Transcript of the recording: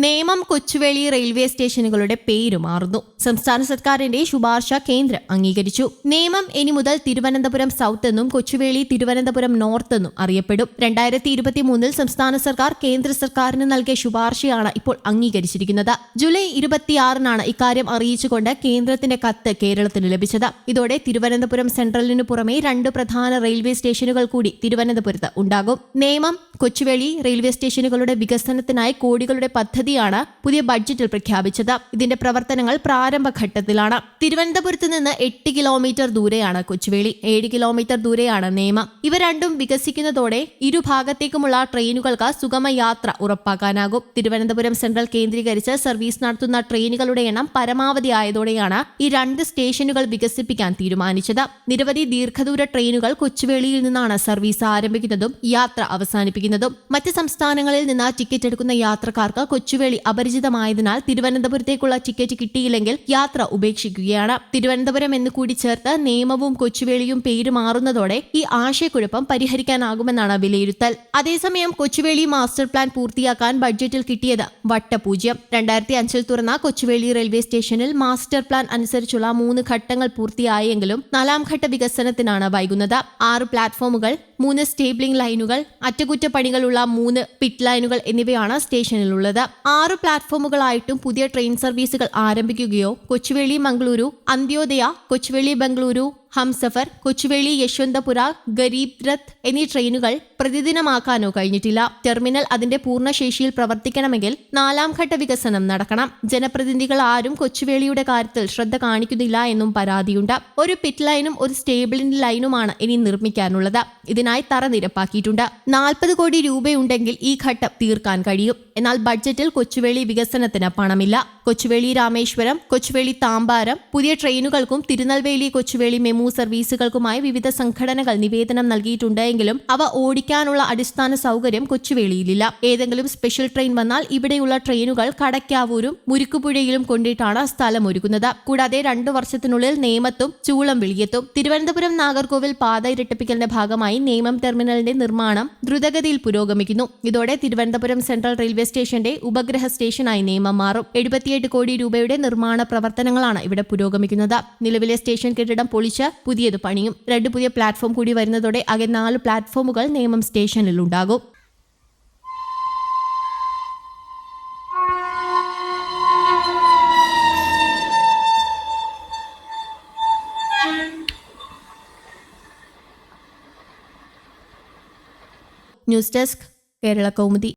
Nemom Kochuveli railway സ്റ്റേഷനുകളുടെ പേര് മാറുന്നു. സംസ്ഥാന സർക്കാരിന്റെ ശുപാർശ കേന്ദ്രം അംഗീകരിച്ചു. നേമം ഇനി മുതൽ തിരുവനന്തപുരം സൗത്ത് എന്നും കൊച്ചുവേളി തിരുവനന്തപുരം നോർത്ത് എന്നും അറിയപ്പെടും. 2023 സംസ്ഥാന സർക്കാർ കേന്ദ്ര സർക്കാരിന് നൽകിയ ശുപാർശയാണ് ഇപ്പോൾ അംഗീകരിച്ചിരിക്കുന്നത്. ജൂലൈ 26 ഇക്കാര്യം അറിയിച്ചുകൊണ്ട് കേന്ദ്രത്തിന്റെ കത്ത് കേരളത്തിന് ലഭിച്ചത്. ഇതോടെ തിരുവനന്തപുരം സെൻട്രലിനു പുറമെ 2 പ്രധാന റെയിൽവേ സ്റ്റേഷനുകൾ കൂടി തിരുവനന്തപുരത്ത് ഉണ്ടാകും. നേമം കൊച്ചുവേളി റെയിൽവേ സ്റ്റേഷനുകളുടെ വികസനത്തിനായി കോടികളുടെ പദ്ധതിയാണ് പുതിയ ബഡ്ജറ്റിൽ പ്രഖ്യാപിച്ചത്. ഇതിന്റെ പ്രവർത്തനങ്ങൾ പ്രാരംഭഘട്ടത്തിലാണ്. തിരുവനന്തപുരത്ത് നിന്ന് 8 കിലോമീറ്റർ ദൂരെയാണ് കൊച്ചുവേളി, 7 കിലോമീറ്റർ ദൂരെയാണ് നേമം. ഇവ രണ്ടും വികസിക്കുന്നതോടെ ഇരുഭാഗത്തേക്കുമുള്ള ട്രെയിനുകൾക്ക് സുഗമ യാത്ര ഉറപ്പാക്കാനാകും. തിരുവനന്തപുരം സെൻട്രൽ കേന്ദ്രീകരിച്ച് സർവീസ് നടത്തുന്ന ട്രെയിനുകളുടെ എണ്ണം പരമാവധി ആയതോടെയാണ് ഈ 2 സ്റ്റേഷനുകൾ വികസിപ്പിക്കാൻ തീരുമാനിച്ചത്. നിരവധി ദീർഘദൂര ട്രെയിനുകൾ കൊച്ചുവേളിയിൽ നിന്നാണ് സർവീസ് ആരംഭിക്കുന്നതും യാത്ര അവസാനിപ്പിക്കുന്നതും. മറ്റ് സംസ്ഥാനങ്ങളിൽ നിന്ന് ടിക്കറ്റ് എടുക്കുന്ന യാത്രക്കാർക്ക് കൊച്ചുവേളി അപരിചിതമായതിനാൽ തിരുവനന്തപുരത്തേക്കുള്ള ടിക്കറ്റ് കിട്ടിയില്ലെങ്കിൽ യാത്ര ഉപേക്ഷിക്കുകയാണ്. തിരുവനന്തപുരം എന്ന് കൂടി ചേർത്ത് നേമവും കൊച്ചുവേളിയും പേര് മാറുന്നതോടെ ഈ ആശയക്കുഴപ്പം പരിഹരിക്കാനാകുമെന്നാണ് വിലയിരുത്തൽ. അതേസമയം കൊച്ചുവേളി മാസ്റ്റർ പ്ലാൻ പൂർത്തിയാക്കാൻ ബഡ്ജറ്റിൽ കിട്ടിയത് വട്ടപൂജ്യം. 2005 തുറന്ന കൊച്ചുവേളി റെയിൽവേ സ്റ്റേഷനിൽ മാസ്റ്റർ പ്ലാൻ അനുസരിച്ചുള്ള 3 ഘട്ടങ്ങൾ പൂർത്തിയായെങ്കിലും 4ാം ഘട്ട വികസനത്തിനാണ് വൈകുന്നത്. 6 പ്ലാറ്റ്ഫോമുകൾ, 3 സ്റ്റേബിളിംഗ് ലൈനുകൾ, അറ്റകുറ്റപ്പണികളുള്ള 3 പിറ്റ് ലൈനുകൾ എന്നിവയാണ് സ്റ്റേഷനിലുള്ളത്. 6 പ്ലാറ്റ്ഫോമുകളായിട്ടും പുതിയ ട്രെയിൻ സർവീസുകൾ ആരംഭിക്കുകയോ കൊച്ചുവേളി മംഗളൂരു, അന്ത്യോദയ, കൊച്ചുവേളി ബംഗളൂരു, ഹംസഫർ, കൊച്ചുവേളി യശ്വന്തപുര, ഗരീബ് രഥ് എന്നീ ട്രെയിനുകൾ പ്രതിദിനമാക്കാനോ കഴിഞ്ഞിട്ടില്ല. ടെർമിനൽ അതിന്റെ പൂർണ്ണശേഷിയിൽ പ്രവർത്തിക്കണമെങ്കിൽ 4ാം ഘട്ട വികസനം നടക്കണം. ജനപ്രതിനിധികൾ ആരും കൊച്ചുവേളിയുടെ കാര്യത്തിൽ ശ്രദ്ധ കാണിക്കുന്നില്ല എന്നും പരാതിയുണ്ട്. ഒരു പിറ്റ് ലൈനും 1 സ്റ്റേബിളിംഗ് ലൈനുമാണ് ഇനി നിർമ്മിക്കാനുള്ളത്. ഇതിനായി തറ നിരപ്പാക്കിയിട്ടുണ്ട്. 40 കോടി രൂപയുണ്ടെങ്കിൽ ഈ ഘട്ടം തീർക്കാൻ കഴിയും. എന്നാൽ ബഡ്ജറ്റിൽ കൊച്ചുവേളി വികസനത്തിന് പണമില്ല. കൊച്ചുവേളി രാമേശ്വരം, കൊച്ചുവേളി താമ്പാരം പുതിയ ട്രെയിനുകൾക്കും തിരുനെൽവേലി കൊച്ചുവേളി മെമു സർവീസുകൾക്കുമായി വിവിധ സംഘടനകൾ നിവേദനം നൽകിയിട്ടുണ്ടെങ്കിലും അവ ഓടിക്കാനുള്ള അടിസ്ഥാന സൗകര്യം കൊച്ചുവേളിയിലില്ല. ഏതെങ്കിലും സ്പെഷ്യൽ ട്രെയിൻ വന്നാൽ ഇവിടെയുള്ള ട്രെയിനുകൾ കടക്കാവൂരും മുരുക്കുപുഴയിലും കൊണ്ടിട്ടാണ് സ്ഥലമൊരുക്കുന്നത്. കൂടാതെ 2 വർഷത്തിനുള്ളിൽ നേമത്തും ചൂളം വിളിയെത്തും. തിരുവനന്തപുരം നാഗർകോവിൽ പാത ഇരട്ടിപ്പിക്കലിന്റെ ഭാഗമായി നേമം ടെർമിനലിന്റെ നിർമ്മാണം ദ്രുതഗതിയിൽ പുരോഗമിക്കുന്നു. ഇതോടെ തിരുവനന്തപുരം സെൻട്രൽ റെയിൽവേ സ്റ്റേഷന്റെ ഉപഗ്രഹ സ്റ്റേഷനായി നേമം മാറും. 78 കോടി രൂപയുടെ നിർമ്മാണ പ്രവർത്തനങ്ങളാണ് ഇവിടെ പുരോഗമിക്കുന്നത്. നിലവിലെ സ്റ്റേഷൻ കെട്ടിടം പൊളിച്ച് പുതിയത് പണിയും. 2 പുതിയ പ്ലാറ്റ്ഫോം കൂടി വരുന്നതോടെ ആകെ 4 പ്ലാറ്റ്ഫോമുകൾ നേമം സ്റ്റേഷനിൽ ഉണ്ടാകും. News desk, Kerala Kaumudi.